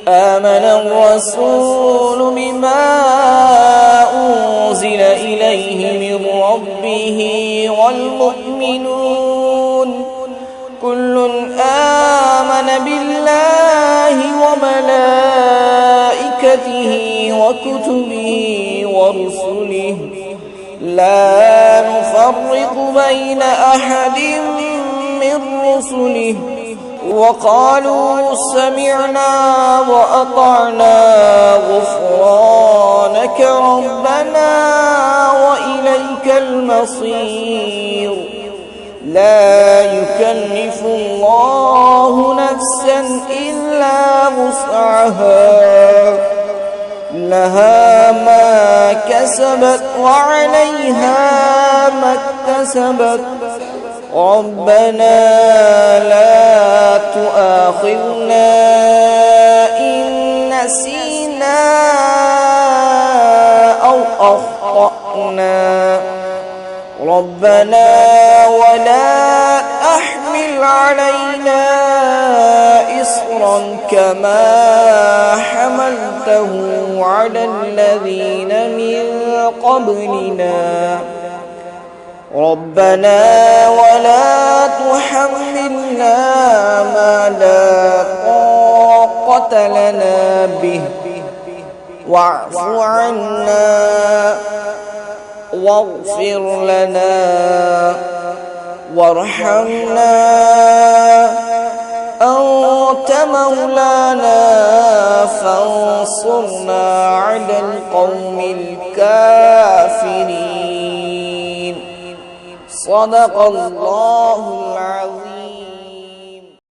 آمن الرسول بما أنزل إليه من ربه والمؤمنون كل آمن بالله وملائكته وكتبه ورسله لا نفرق بين أحد من رسله وقالوا سمعنا وأطعنا غفرانك ربنا وإليك المصير لا يكلف الله نفسا إلا وسعها لها ما كسبت وعليها ما اكتسبت ربنا لا تؤاخذنا إن نسينا أو أخطأنا ربنا ولا تحمل علينا إصرا كما حملته على الذين من قبلنا ربنا ولا تحملنا ما لا طاقة لنا به واعف عنا واغفر لنا وارحمنا أنت مولانا فانصرنا على القوم الكافرين صدق الله العظيم.